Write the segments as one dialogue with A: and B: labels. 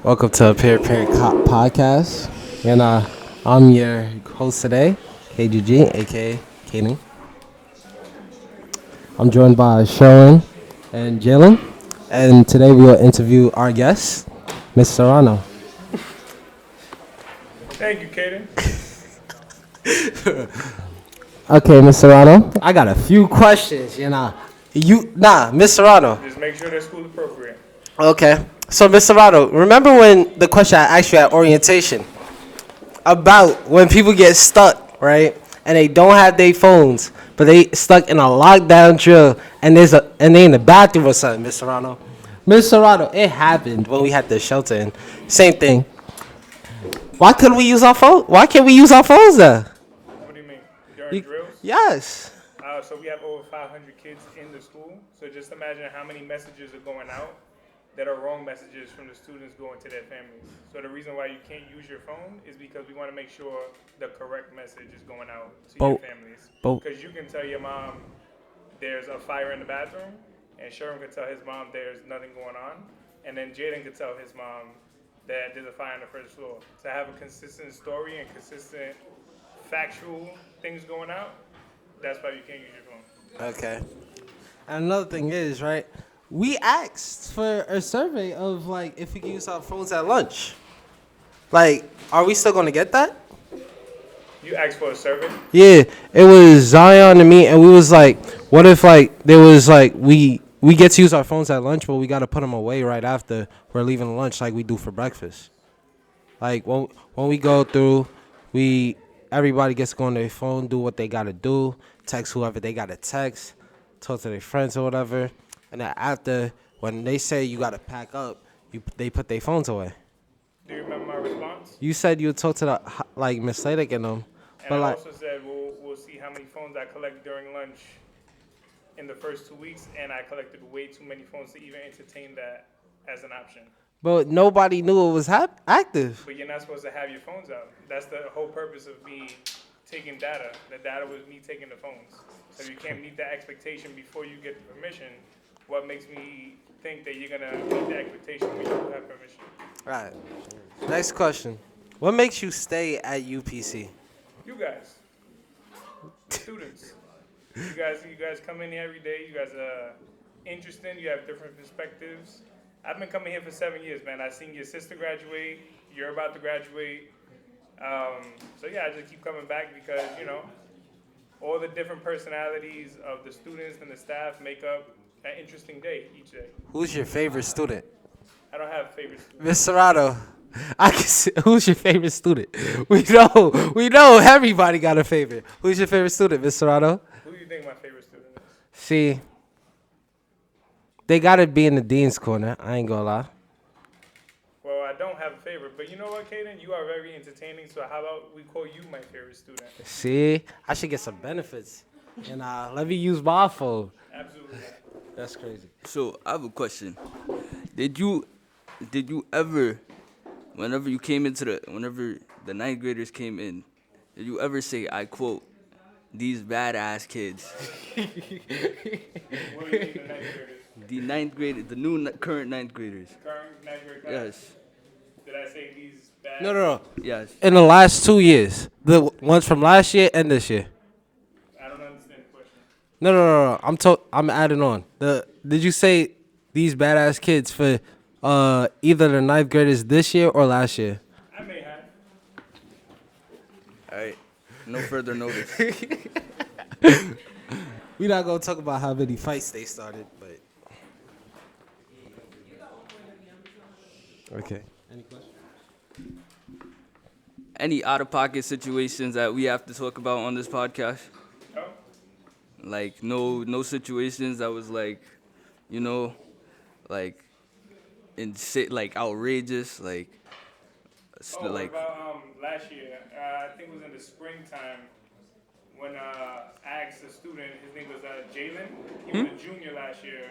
A: Welcome to Parent Podcast, and I'm your host today, KGG, aka Kyden. I'm joined by Sharon and Jalen, and today we will interview our guest, Miss Serrano.
B: Thank you, Kyden.
A: Okay, Miss Serrano, I got a few questions, Miss Serrano.
B: Just make sure they're school appropriate.
A: Okay. So, Mr. Serrano, remember when the question I asked you at orientation about when people get stuck, right, and they don't have their phones, but they stuck in a lockdown drill, and they in the bathroom or something, Mr. Serrano? Mr. Serrano, it happened when we had the shelter in. Same thing. Why couldn't we use our phone? Why can't we use our phones then?
B: What do you mean? During drills?
A: Yes.
B: So we have over 500 kids in the school. So just imagine how many messages are going out that are wrong messages from the students going to their families. So the reason why you can't use your phone is because we want to make sure the correct message is going out to your families. Because you can tell your mom there's a fire in the bathroom, and Sherman can tell his mom there's nothing going on, and then Jaden can tell his mom that there's a fire on the first floor. To have a consistent story and consistent factual things going out, that's why you can't use your phone.
A: Okay. And another thing is, right, we asked for a survey of, like, if we can use our phones at lunch. Like, are we still going to get that?
B: You asked for a survey?
A: Yeah, it was Zion and me, and we was like, what if, like, there was, like, we get to use our phones at lunch, but we got to put them away right after we're leaving lunch like we do for breakfast. Like, when we go through, everybody gets to go on their phone, do what they got to do, text whoever they got to text, talk to their friends or whatever. And then after, when they say you got to pack up, they put their phones away.
B: Do you remember my response?
A: You said you would talk to the, Miss Ladick and them.
B: And I also said we'll see how many phones I collect during lunch in the first 2 weeks, and I collected way too many phones to even entertain that as an option.
A: But nobody knew it was active.
B: But you're not supposed to have your phones out. That's the whole purpose of me taking data. The data was me taking the phones. So if you can't meet that expectation before you get the permission, what makes me think that you're going to meet the expectation when you have permission?
A: All right. Next question. What makes you stay at UPC?
B: You guys. Students. You guys come in here every day. You guys are interesting. You have different perspectives. I've been coming here for 7 years, man. I've seen your sister graduate. You're about to graduate. So, yeah, I just keep coming back because, all the different personalities of the students and the staff make up an interesting day each day.
A: Who's your favorite student?
B: I don't have favorite students.
A: Miss Serrano, who's your favorite student? We know everybody got a favorite. Who's your favorite student, Miss Serrano?
B: Who do you think my favorite student is?
A: See, they got to be in the dean's corner. I ain't gonna lie.
B: Well, I don't have a favorite, but you know what, Kyden? You are very entertaining, so how about we call you my favorite student?
A: See, I should get some benefits. And let me use my phone.
B: Absolutely.
A: That's crazy.
C: So I have a question. Did you ever, whenever the ninth graders came in, did you ever say, I quote, these badass kids?
B: What do you mean the ninth graders?
C: The ninth graders, the current ninth graders.
B: Current ninth grade class?
C: Yes.
B: Did I say these bad?
A: No.
C: Yes.
A: In the last 2 years, the ones from last year and this year.
B: I don't understand the question.
A: No. I'm adding on. Did you say these badass kids for either the ninth graders this year or last year?
B: I may have.
C: All right. No further notice.
A: We're not gonna talk about how many fights they started, but okay. Any questions?
C: Any out-of-pocket situations that we have to talk about on this podcast?
B: No.
C: Like no situations that was like, like outrageous, like.
B: What about last year? I think it was in the springtime when I asked a student, his name was Jalen. He was a junior last year.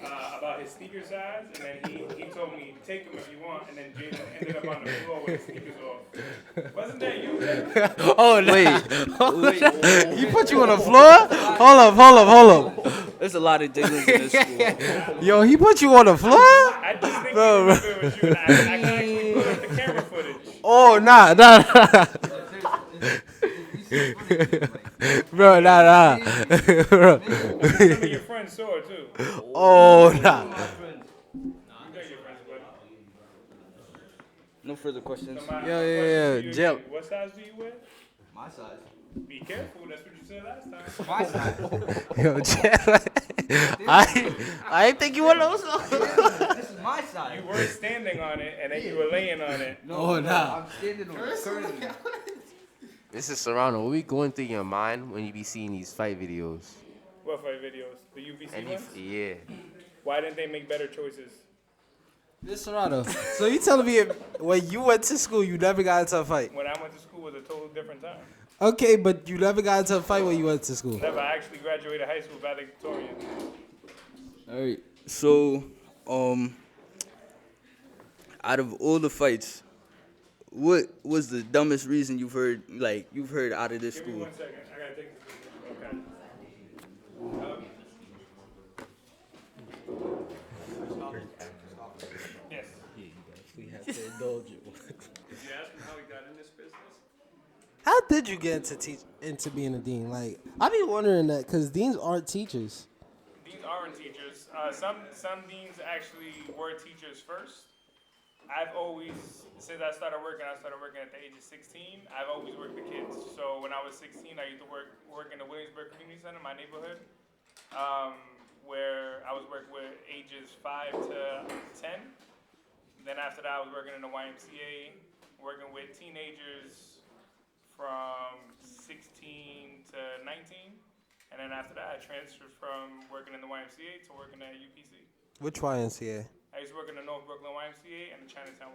B: About his sneaker size, and then he told me, take them if you want, and then Jalen ended up on the floor with his sneakers off. Wasn't that you, man?
A: Oh, no.
C: Wait.
A: He put you on the floor? Hold up.
C: There's a lot of Jalens in this school.
A: Yo, he put you on the floor?
B: I just think it was you, and I
A: Oh, nah. Bro, nah. Bro.
B: Some of your friends saw it too.
A: Oh, nah.
B: You got your friends, but
C: No further questions.
B: so my
A: Yeah,
B: question
A: yeah,
B: to you
A: Jell.
B: again, what size do you wear?
D: My size.
B: Be careful, that's what you said last time.
D: My size.
A: Yo, Jell. I ain't think you were those.
D: This is my size.
B: You were standing on it and then you were laying on it.
A: Oh, nah.
D: I'm standing on it currently.
E: This is Serrano. What we going through your mind when you be seeing these fight videos?
B: What fight videos? The UBC ones?
E: Yeah.
B: Why didn't they make better choices?
A: Miss Serrano. So you telling me when you went to school, you never got into a fight?
B: When I went to school was a total different time.
A: Okay, but you never got into a fight when you went to school.
B: Never. I actually graduated high school valedictorian.
C: All right. So, out of all the fights, what was the dumbest reason you've heard out of this
B: Give me
C: school?
B: 1 second. I gotta take this. Okay. Yes.
A: We have to indulge it.
B: Did you ask him how he got in this business?
A: How did you get into being a dean? Like, I be wondering that because deans aren't teachers.
B: Deans aren't teachers. Some deans actually were teachers first. I've always, since I started working at the age of 16. I've always worked with kids. So when I was 16, I used to work in the Williamsburg Community Center, my neighborhood, where I was working with ages 5 to 10. Then after that, I was working in the YMCA, working with teenagers from 16 to 19. And then after that, I transferred from working in the YMCA to working at UPC.
A: Which YMCA?
B: I used to work in the North Brooklyn YMCA and the Chinatown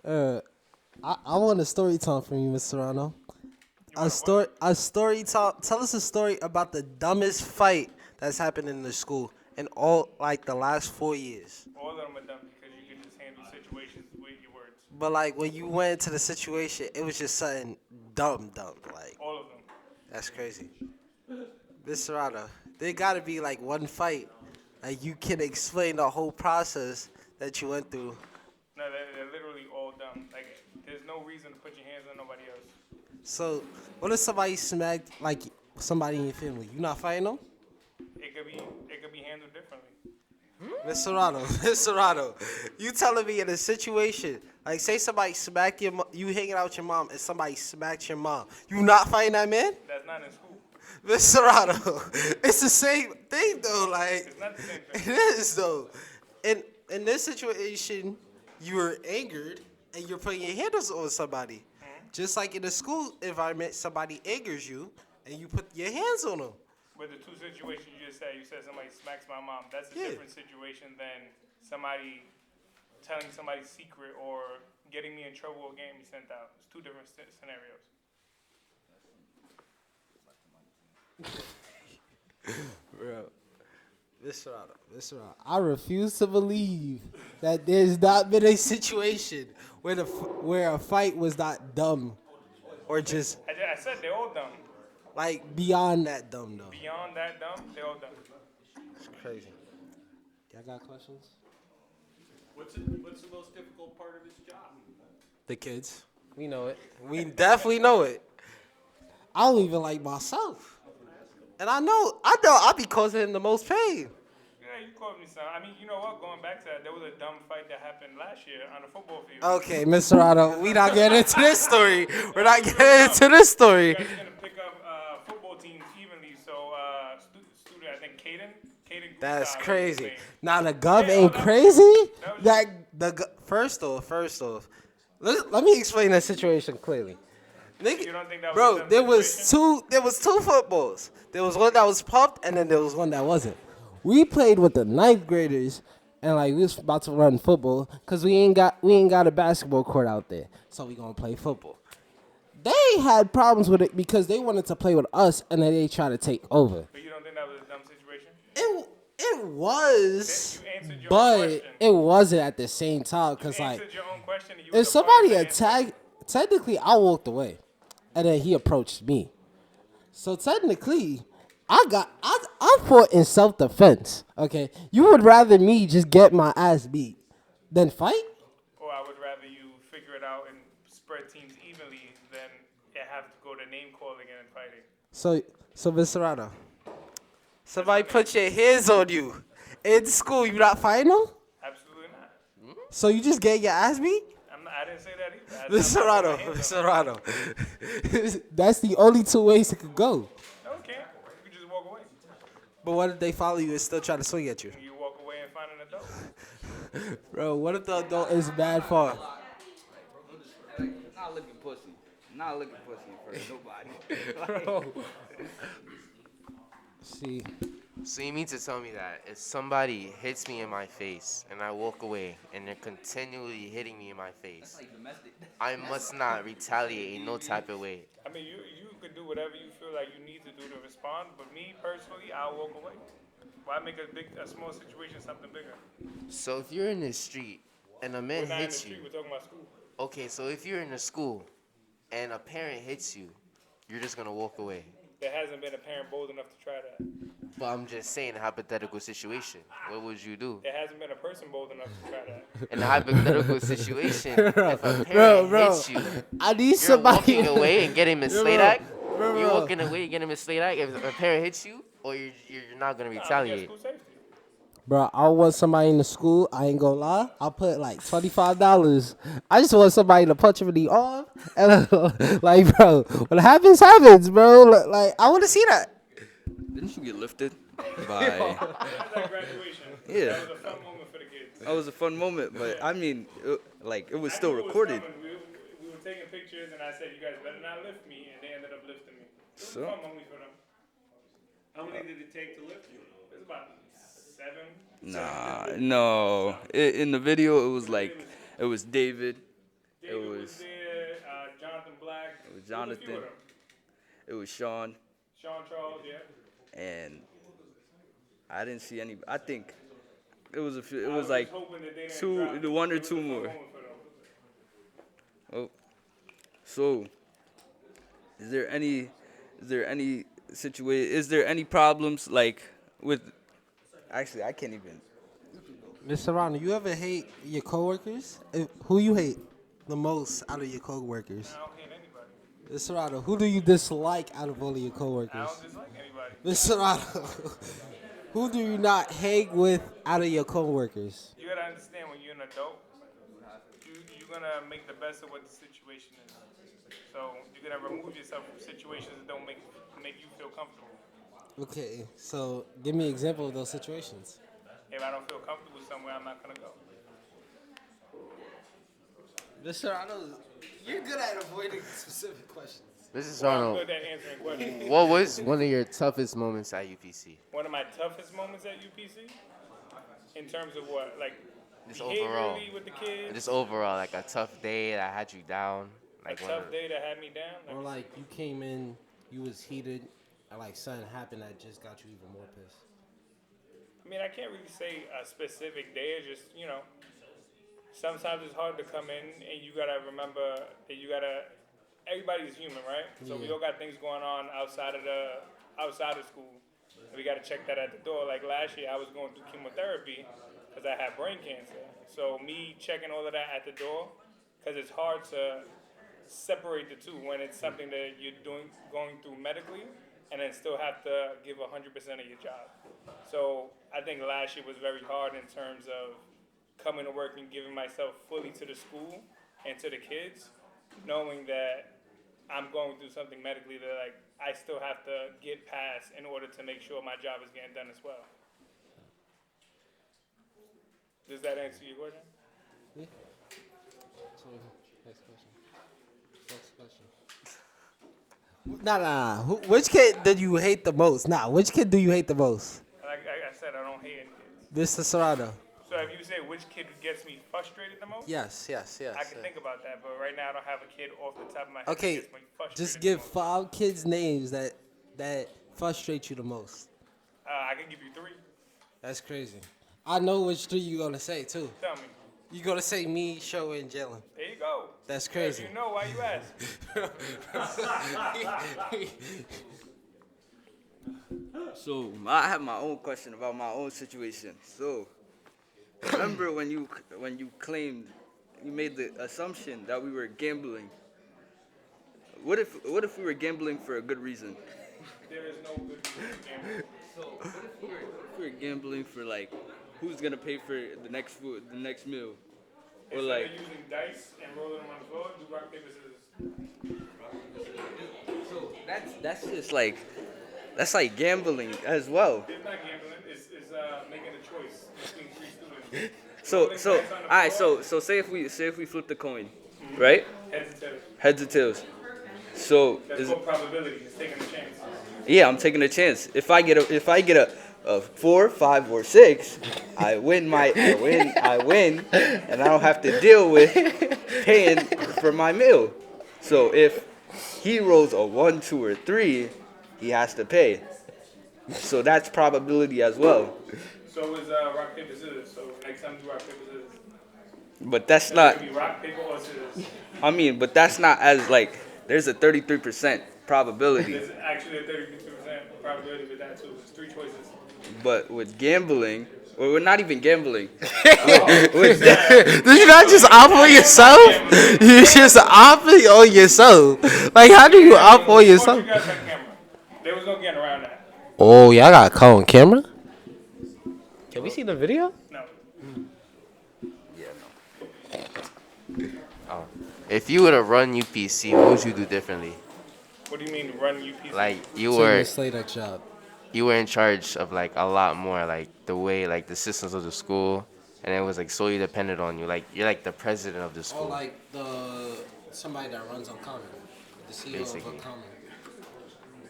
B: YMCA.
A: I want a story time from you, Mr. Serrano. A story time. Tell us a story about the dumbest fight that's happened in the school in all like the last 4 years.
B: All of them are dumb because you can just handle situations with your words.
A: But like when you went into the situation, it was just something dumb. Like
B: All of them.
A: that's crazy. Mr. Serrano, there gotta be like one fight, like you can explain the whole process that you went through.
B: No, they're literally all dumb. Like, there's no reason to put your hands on nobody else.
A: So, what if somebody smacked like somebody in your family? You not fighting them?
B: It could be handled differently.
A: Miss Serrano, Miss Serrano, you telling me in a situation, like say somebody smacked you hanging out with your mom and somebody smacked your mom, you not fighting that man?
B: That's not in school.
A: Miss Serrano, it's the same thing though, like,
B: It's not the same
A: it
B: thing.
A: is though. In this situation, you were angered and you're putting your hands on somebody. Just like in the school environment, somebody angers you and you put your hands on them.
B: With the two situations you said somebody smacks my mom. That's a
A: Yeah.
B: different situation than somebody telling somebody's secret or getting me in trouble or getting me sent out. It's two different scenarios.
A: Bro, Mr. Serrano, I refuse to believe that there's not been a situation where a fight was not dumb or just
B: I said they're all dumb.
A: like beyond that dumb though.
B: Beyond that dumb, they're all dumb.
A: It's crazy. Y'all got questions?
F: What's the most difficult part of his job?
A: The kids. We know it. We definitely know it. I don't even like myself. And I know I be causing him the most pain.
B: Yeah, you called me son. I mean, you know what? Going back to that, there was a dumb fight that happened last year on the football field.
A: Okay, Mr. Serrano, we not getting into this story. We're not getting into this story.
B: You guys are gonna pick up football teams evenly. So, student, I think Kyden.
A: That's
B: Gustave,
A: crazy.
B: his name.
A: Now the gov
B: Yeah,
A: ain't
B: that was-
A: crazy.
B: that was-
A: First off, let me explain that situation clearly. Nigga,
B: You don't think that was a
A: bro,
B: dumb
A: there was
B: situation?
A: two footballs. There was one that was pumped, and then there was one that wasn't. We played with the ninth graders, and like we was about to run football because we ain't got a basketball court out there, so we gonna play football. They had problems with it because they wanted to play with us, and then they tried to take over.
B: But you don't think that was a dumb situation?
A: It was,
B: You answered your own
A: but
B: question.
A: it wasn't at the same time because
B: You
A: like
B: answered your own question. And you
A: if
B: was a
A: somebody
B: part of the answer.
A: attacked, technically I walked away, and then he approached me. So technically, I fought in self-defense. Okay, you would rather me just get my ass beat than fight?
B: Or I would rather you figure spread out and spread teams evenly, then it have to go to name calling and fighting.
A: So Mr. Serrano, somebody put your hands on you in school. You not fighting them?
B: Absolutely not.
A: So you just get your ass beat?
B: I didn't say that either. I
A: Mr.
B: said I'm not
A: Serrano,
B: putting my
A: Mr.
B: hands on
A: Serrano. That's the only two ways it could go.
B: them. No, it can't. You can just walk away.
A: But what if they follow you and still try to swing at you?
B: You walk away and find an adult.
A: Bro, what if the adult is mad far?
C: Not looking pussy. Not looking pussy in front of nobody.
A: See,
E: So you mean to tell me that if somebody hits me in my face and I walk away and they're continually hitting me in my face, I must not retaliate in no type of way.
B: I mean, you could do whatever you feel like you need to do to respond, but me personally, I'll walk away. Why make a small situation something bigger?
E: So if you're in the street and a
B: We're
E: man
B: not in the
E: hits
B: street.
E: you,
B: We're talking about school.
E: okay, so if you're in a school and a parent hits you, you're just gonna walk away.
B: There hasn't been a parent bold enough to try that.
E: But I'm just saying a hypothetical situation. What would you do?
B: There hasn't been a person bold enough to try that.
E: In a hypothetical situation, if a parent
A: bro,
E: hits you,
A: I need
E: you're
A: somebody.
E: walking away and getting mislaid at.
A: bro.
E: You're walking away and getting mislaid at if a parent hits you, or you're not gonna
B: Yeah,
E: retaliate.
B: school safety.
A: Bro, I want somebody in the school. I ain't gonna lie. I'll put like $25. I just want somebody to punch him in the arm. And like, bro, what happens, happens, bro. Like, I want to see that.
C: Didn't you get lifted by?
B: That was like graduation.
C: Yeah.
B: That was a fun moment for the kids.
C: That was a fun moment, but I mean, it was
B: I
C: still
B: knew it was
C: recorded.
B: coming. We were taking pictures, and I said, "You guys better not lift me," and they ended up lifting me. It was
C: So?
B: a fun moment for them.
F: How many did it take to lift you?
B: It was about 7.
C: Nah, no. In the video, it was like, it was David.
B: David was
C: was-
B: there. Jonathan Black.
C: It was
B: There was a few
C: Jonathan.
B: of them.
C: It was Sean,
B: Sean Charles, yeah.
C: and I didn't see any. I think it was a few. It
B: I
C: was like
B: hoping that they didn't
C: two,
B: drop.
C: the one or
B: It was a
C: two
B: fun
C: more.
B: moment for them.
C: Oh, so is there any situation? Is there any problems like with? Actually, I can't even.
A: Mr. Serrano, you ever hate your coworkers? Who you hate the most out of your coworkers?
B: I don't hate anybody.
A: Mr. Serrano, who do you dislike out of all of your
B: I
A: coworkers?
B: don't dislike anybody.
A: Mr. Serrano, who do you not hang with out of your coworkers?
B: You gotta understand when you're an adult, you're gonna make the best of what the situation is. So you're gonna remove yourself from situations that don't make you feel comfortable.
A: Okay, so give me an example of those situations.
B: If I don't feel comfortable somewhere, I'm not gonna go.
A: Mr. Serrano, you're good at avoiding specific questions.
E: Mrs.
B: I'm
E: Arnold,
B: good at answering questions.
E: what was one of your toughest moments at UPC?
B: One of my toughest moments at UPC, in terms of what, like
E: Just overall.
B: behaviorally with the kids,
E: Just overall, like a tough day that had you down.
B: a
E: Like one
B: tough
E: of,
B: day that had me down.
A: Or like you came in, you was heated, and like something happened that just got you even more pissed.
B: I mean, I can't really say a specific day. It's just, sometimes it's hard to come in and you gotta remember that everybody's human, right? So we
A: Yeah.
B: all got things going on outside of school. And we gotta check that at the door. Like last year, I was going through chemotherapy because I had brain cancer. So me checking all of that at the door, because it's hard to separate the two when it's something that you're going through medically, and then still have to give 100% of your job. So I think last year was very hard in terms of coming to work and giving myself fully to the school and to the kids, knowing that I'm going through something medically that like I still have to get past in order to make sure my job is getting done as well. Does that answer your question?
A: Next question. Next question. Nah. Which kid did you hate the most? Which kid do you hate the most?
B: Like I said, I don't hate any kids.
A: Mr. Serrano.
B: So if you say which kid gets me frustrated the most,
A: Yes.
B: I can think about that, but right now I don't have a kid off the top of my head
A: Okay,
B: that gets me frustrated
A: just
B: the
A: give
B: most.
A: 5 kids names that frustrate you the most.
B: I can give you 3.
A: That's crazy. I know which 3 you're gonna say too.
B: Tell me.
A: You're gonna say me, Show, and Jalen.
B: There you go.
A: That's
B: If
A: crazy.
B: you know, why you ask?
C: So I have my own question about my own situation. So remember when you claimed the assumption that we were gambling. What if we were gambling for a good reason?
B: There is no good reason to gamble.
C: So what if we were gambling for like who's gonna pay for the next food, the next meal, or
B: Instead
C: like
B: of using dice and rolling them on the floor, do rock, paper, scissors.
C: so that's just like that's like gambling as well.
B: It's not gambling. It's making a choice between three students.
C: So
B: Rolling
C: so
B: dice on the
C: all right.
B: floor,
C: So say if we flip the coin, right?
B: heads and tails.
C: Heads or tails. So
B: That's called probability. It's taking a chance.
C: yeah, I'm taking a chance. If I get a 4, 5, or 6, I win, and I don't have to deal with paying for my meal. So if he rolls a 1, 2, or 3, he has to pay. So that's probability as well.
B: So is rock, paper, scissors. So next time do rock, paper, scissors.
C: But that's
B: It
C: not.
B: could be rock, paper, or scissors.
C: I mean, but that's not as like. There's a 33% probability.
B: There's actually a 32% probability with that too. It's 3 choices.
C: But with gambling, or we're not even gambling.
A: Did you not just opt on yourself? You just opt on yourself. Like, how do you opt on
B: You
A: yourself?
B: guys had camera. There was no getting around that.
A: Oh, y'all got caught on camera? Can we see the video?
B: No.
E: If you were to run UPC, what would you do differently?
B: What do you mean run UPC?
E: Like you were in charge of like a lot more, like the way like the systems of the school, and it was like solely dependent on you. Like you're like the president of the school.
A: like somebody that runs on Common, the CEO
E: Basically.
A: of Common.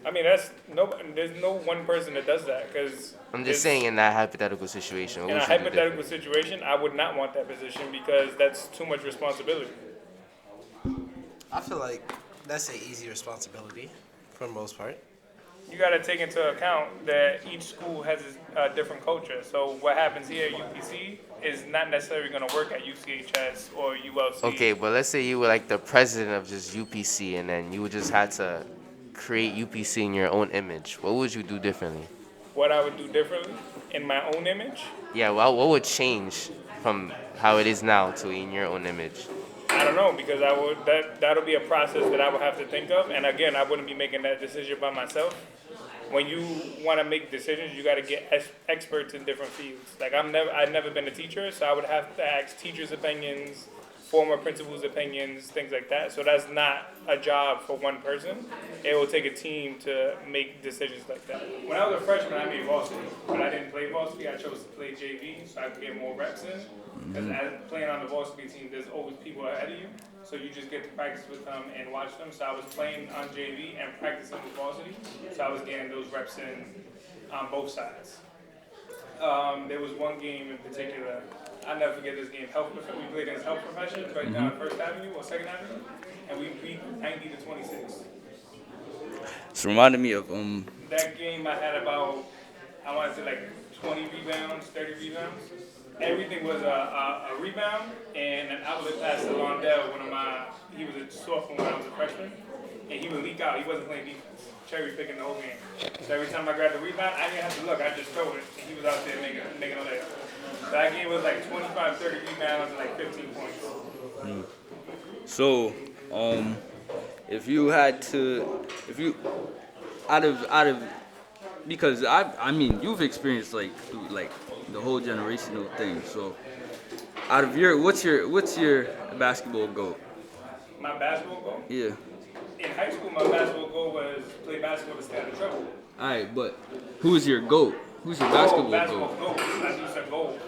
B: I mean, there's no one person that does that because
E: I'm just saying in that hypothetical situation. What
B: in a
E: would you do
B: hypothetical
E: different?
B: situation, I would not want that position because that's too much responsibility.
G: I feel like that's an easy responsibility for the most part.
B: You got to take into account that each school has a different culture. So what happens here at UPC is not necessarily going to work at UCHS or ULC.
E: Okay, but let's say you were like the president of just UPC, and then you would just have to create UPC in your own image. What would you do differently?
B: What I would do differently in my own image,
E: Yeah, well, what would change from how it is now to in your own image?
B: I don't know because that'll be a process that I would have to think of. And again, I wouldn't be making that decision by myself. When you want to make decisions, you got to get experts in different fields. Like I've never been a teacher, so I would have to ask teachers' opinions, former principals' opinions, things like that. So that's not a job for one person. It will take a team to make decisions like that. When I was a freshman, I made varsity, but I didn't play varsity. I chose to play JV so I could get more reps in. Because playing on the varsity team, there's always people ahead of you. So you just get to practice with them and watch them. So I was playing on JV and practicing with varsity. So I was getting those reps in on both sides. There was one game in particular. I'll never forget this game. We played against health professionals right down First Avenue or Second Avenue, and we beat 90 to 26.
C: It's reminding me of
B: That game I had about, I want to say like 20 rebounds, 30 rebounds. Everything was a rebound and an outlet pass to Londell. He was a sophomore when I was a freshman, and he would leak out. He wasn't playing defense, cherry picking the whole game. So every time I grabbed the rebound, I didn't have to look. I just throw it, and he was out there making a layup. So that game was like 25, 30 rebounds and like 15 points.
C: so if you out of because I mean you've experienced like through like the whole generational thing. So out of what's your basketball goal?
B: My basketball goal?
C: Yeah.
B: In high school, my basketball goal was play basketball to stay out of trouble.
C: All right, but who's your GOAT? Who's your basketball
B: basketball
C: goal?
B: goal. I used a goal.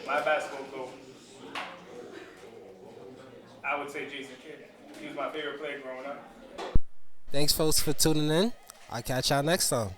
B: My basketball goal. I would say Jason Kidd. He was my favorite player growing up.
A: Thanks, folks, for tuning in. I'll catch y'all next time.